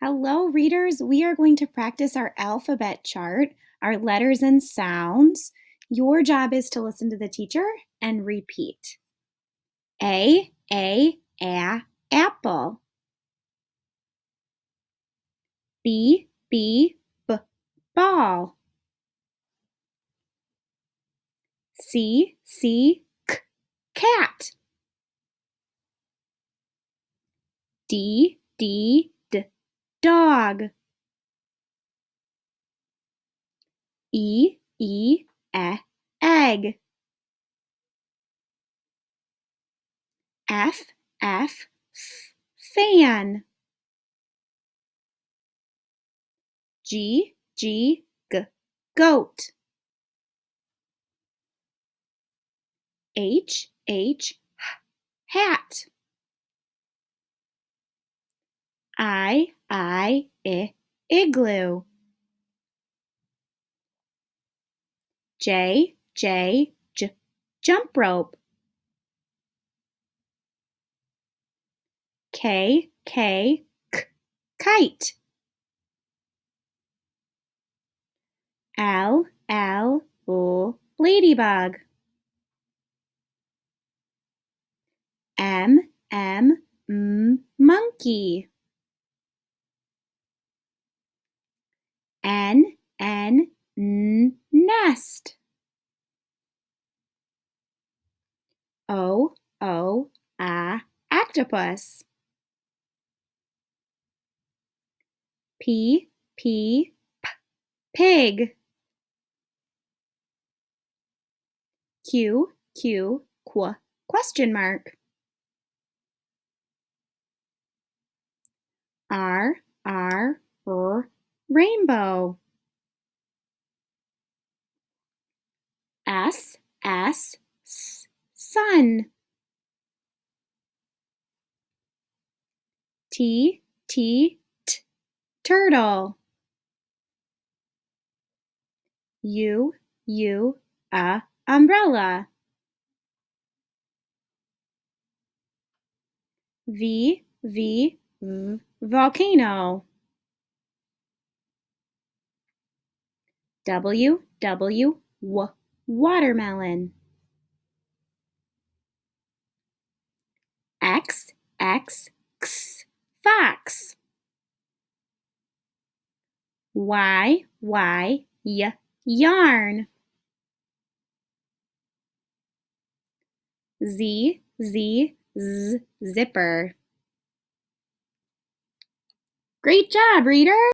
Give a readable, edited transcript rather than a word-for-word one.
Hello, readers. We are going to practice our alphabet chart, our letters and sounds. Your job is to listen to the teacher and repeat. A, apple. B, ball. C, cat. D, dog. E, egg. F, fan. G, goat. H, hat. I, igloo. J, jump rope. K, kite. L, ladybug. M, monkey. N, nest. O, octopus. P, pig. Q, question mark. R, rainbow. S, sun. T, turtle. U, umbrella. V, volcano. W, watermelon. X, fox. Y, yarn. Z, zipper. Great job, reader!